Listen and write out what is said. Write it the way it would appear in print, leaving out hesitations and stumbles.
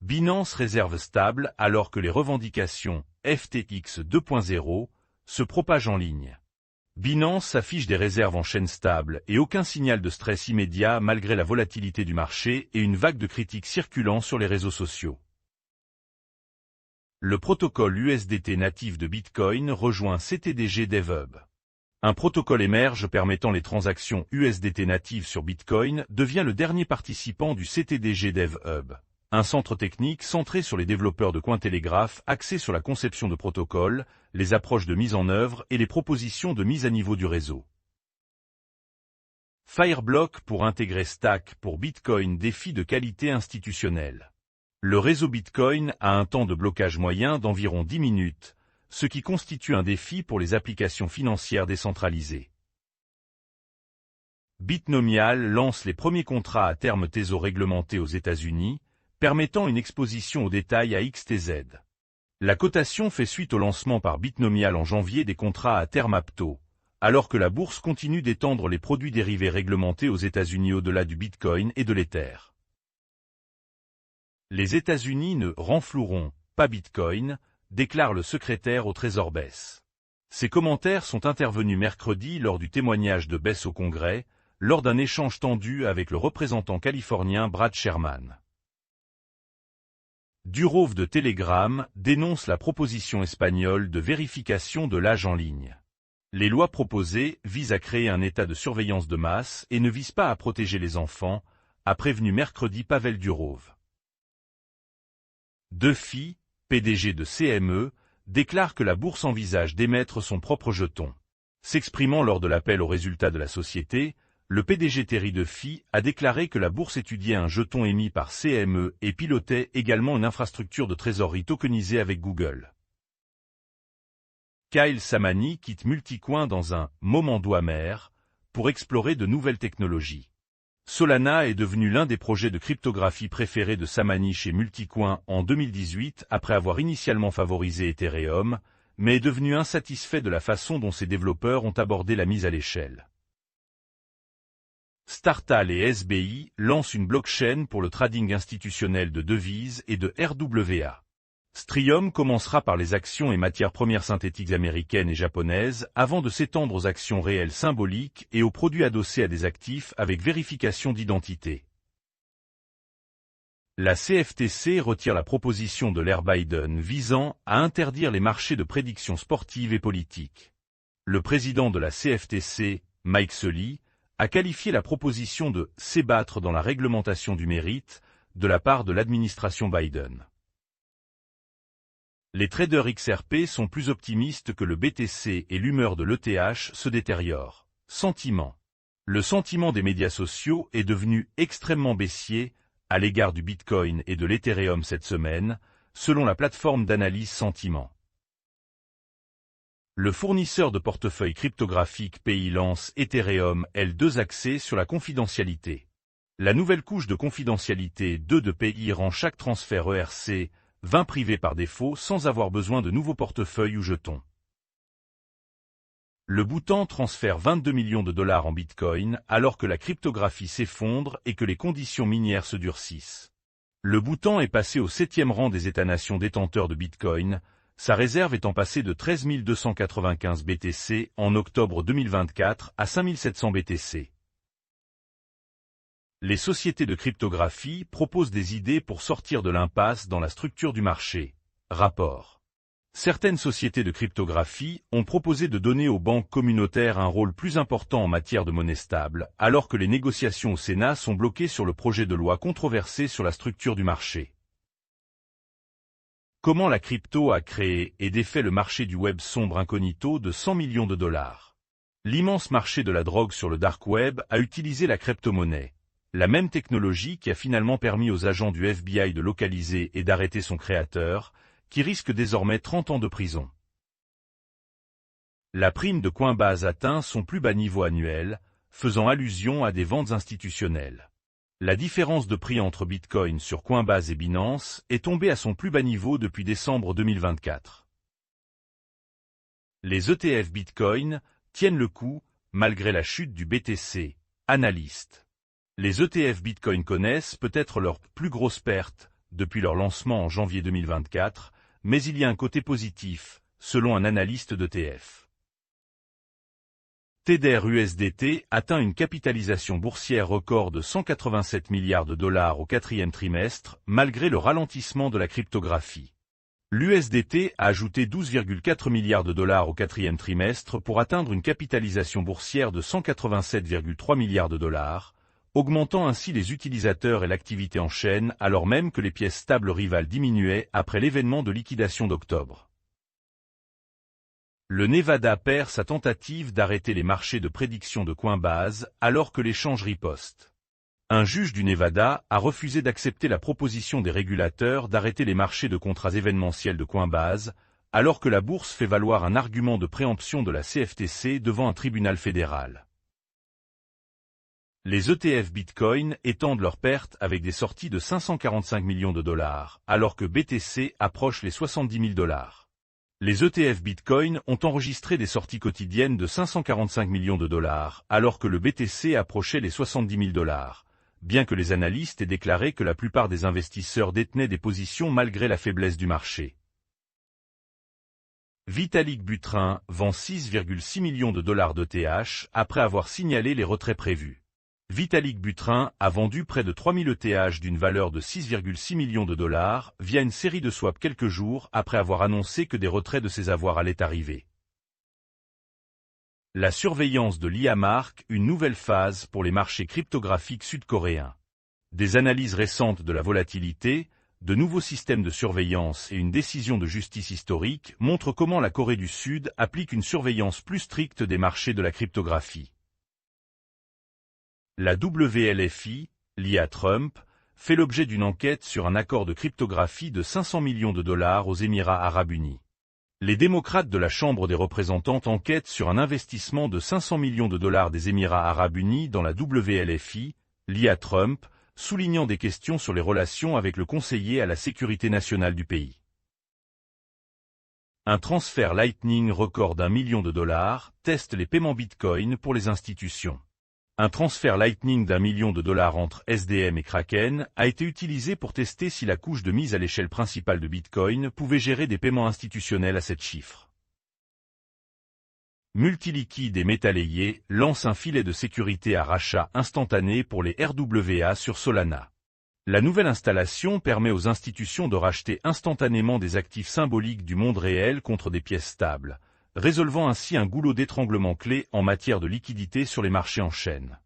Binance réserve stable alors que les revendications FTX 2.0 se propagent en ligne. Binance affiche des réserves en chaîne stable et aucun signal de stress immédiat malgré la volatilité du marché et une vague de critiques circulant sur les réseaux sociaux. Le protocole USDT natif de Bitcoin rejoint CTDG DevHub. Un protocole émerge permettant les transactions USDT natives sur Bitcoin devient le dernier participant du CTDG DevHub, un centre technique centré sur les développeurs de Cointelegraph axé sur la conception de protocoles, les approches de mise en œuvre et les propositions de mise à niveau du réseau. Fireblock pour intégrer Stack pour Bitcoin défi de qualité institutionnelle. Le réseau Bitcoin a un temps de blocage moyen d'environ 10 minutes, ce qui constitue un défi pour les applications financières décentralisées. Bitnomial lance les premiers contrats à terme TESO réglementés aux États-Unis, permettant une exposition aux détails à XTZ. La cotation fait suite au lancement par Bitnomial en janvier des contrats à terme APTO, alors que la bourse continue d'étendre les produits dérivés réglementés aux États-Unis au-delà du Bitcoin et de l'Ether. Les États-Unis ne renfloueront pas Bitcoin, déclare le secrétaire au Trésor Bess. Ces commentaires sont intervenus mercredi lors du témoignage de Bess au Congrès, lors d'un échange tendu avec le représentant californien Brad Sherman. Durov de Telegram dénonce la proposition espagnole de vérification de l'âge en ligne. Les lois proposées visent à créer un état de surveillance de masse et ne visent pas à protéger les enfants, a prévenu mercredi Pavel Durov. Duffy, PDG de CME, déclare que la bourse envisage d'émettre son propre jeton. S'exprimant lors de l'appel aux résultats de la société, le PDG Terry Duffy a déclaré que la bourse étudiait un jeton émis par CME et pilotait également une infrastructure de trésorerie tokenisée avec Google. Kyle Samani quitte Multicoin dans un « moment doux amer » pour explorer de nouvelles technologies. Solana est devenu l'un des projets de cryptographie préférés de Samani chez Multicoin en 2018 après avoir initialement favorisé Ethereum, mais est devenu insatisfait de la façon dont ses développeurs ont abordé la mise à l'échelle. Startal et SBI lancent une blockchain pour le trading institutionnel de devises et de RWA. Strium commencera par les actions et matières premières synthétiques américaines et japonaises avant de s'étendre aux actions réelles symboliques et aux produits adossés à des actifs avec vérification d'identité. La CFTC retire la proposition de l'ère Biden visant à interdire les marchés de prédictions sportives et politiques. Le président de la CFTC, Mike Sully, a qualifié la proposition de « s'ébattre dans la réglementation du mérite » de la part de l'administration Biden. Les traders XRP sont plus optimistes que le BTC et l'humeur de l'ETH se détériore. Sentiment. Le sentiment des médias sociaux est devenu extrêmement baissier à l'égard du Bitcoin et de l'Ethereum cette semaine, selon la plateforme d'analyse Sentiment. Le fournisseur de portefeuille cryptographique PI lance Ethereum L2 axé sur la confidentialité. La nouvelle couche de confidentialité 2 de PI rend chaque transfert ERC 20 privé par défaut sans avoir besoin de nouveaux portefeuilles ou jetons. Le Bhoutan transfère 22 millions de dollars en Bitcoin alors que la cryptographie s'effondre et que les conditions minières se durcissent. Le Bhoutan est passé au 7e rang des États-nations détenteurs de Bitcoin, sa réserve étant passée de 13 295 BTC en octobre 2024 à 5 700 BTC. Les sociétés de cryptographie proposent des idées pour sortir de l'impasse dans la structure du marché. Rapport. Certaines sociétés de cryptographie ont proposé de donner aux banques communautaires un rôle plus important en matière de monnaie stable, alors que les négociations au Sénat sont bloquées sur le projet de loi controversé sur la structure du marché. Comment la crypto a créé et défait le marché du web sombre incognito de 100 millions de dollars. L'immense marché de la drogue sur le dark web a utilisé la crypto-monnaie, la même technologie qui a finalement permis aux agents du FBI de localiser et d'arrêter son créateur, qui risque désormais 30 ans de prison. La prime de Coinbase atteint son plus bas niveau annuel, faisant allusion à des ventes institutionnelles. La différence de prix entre Bitcoin sur Coinbase et Binance est tombée à son plus bas niveau depuis décembre 2024. Les ETF Bitcoin tiennent le coup, malgré la chute du BTC, analystes. Les ETF Bitcoin connaissent peut-être leur plus grosse perte depuis leur lancement en janvier 2024, mais il y a un côté positif, selon un analyste d'ETF. Tether USDT atteint une capitalisation boursière record de 187 milliards de dollars au quatrième trimestre, malgré le ralentissement de la cryptographie. L'USDT a ajouté 12,4 milliards de dollars au quatrième trimestre pour atteindre une capitalisation boursière de 187,3 milliards de dollars, augmentant ainsi les utilisateurs et l'activité en chaîne alors même que les pièces stables rivales diminuaient après l'événement de liquidation d'octobre. Le Nevada perd sa tentative d'arrêter les marchés de prédiction de Coinbase alors que l'échange riposte. Un juge du Nevada a refusé d'accepter la proposition des régulateurs d'arrêter les marchés de contrats événementiels de Coinbase, alors que la bourse fait valoir un argument de préemption de la CFTC devant un tribunal fédéral. Les ETF Bitcoin étendent leurs pertes avec des sorties de 545 millions de dollars, alors que BTC approche les 70 000 dollars. Les ETF Bitcoin ont enregistré des sorties quotidiennes de 545 millions de dollars, alors que le BTC approchait les 70 000 dollars. Bien que les analystes aient déclaré que la plupart des investisseurs détenaient des positions malgré la faiblesse du marché. Vitalik Buterin vend 6,6 millions de dollars d'ETH après avoir signalé les retraits prévus. Vitalik Buterin a vendu près de 3000 ETH d'une valeur de 6,6 millions de dollars via une série de swaps quelques jours après avoir annoncé que des retraits de ses avoirs allaient arriver. La surveillance de l'IA marque une nouvelle phase pour les marchés cryptographiques sud-coréens. Des analyses récentes de la volatilité, de nouveaux systèmes de surveillance et une décision de justice historique montrent comment la Corée du Sud applique une surveillance plus stricte des marchés de la cryptographie. La WLFI, l'IA Trump, fait l'objet d'une enquête sur un accord de cryptographie de 500 millions de dollars aux Émirats arabes unis. Les démocrates de la Chambre des représentants enquêtent sur un investissement de 500 millions de dollars des Émirats arabes unis dans la WLFI, l'IA Trump, soulignant des questions sur les relations avec le conseiller à la sécurité nationale du pays. Un transfert Lightning record d'1 million de dollars teste les paiements Bitcoin pour les institutions. Un transfert Lightning d'1 million de dollars entre SDM et Kraken a été utilisé pour tester si la couche de mise à l'échelle principale de Bitcoin pouvait gérer des paiements institutionnels à 7 chiffres. Multiliquide et Métalléier lance un filet de sécurité à rachat instantané pour les RWA sur Solana. La nouvelle installation permet aux institutions de racheter instantanément des actifs symboliques du monde réel contre des pièces stables, résolvant ainsi un goulot d'étranglement clé en matière de liquidité sur les marchés en chaîne.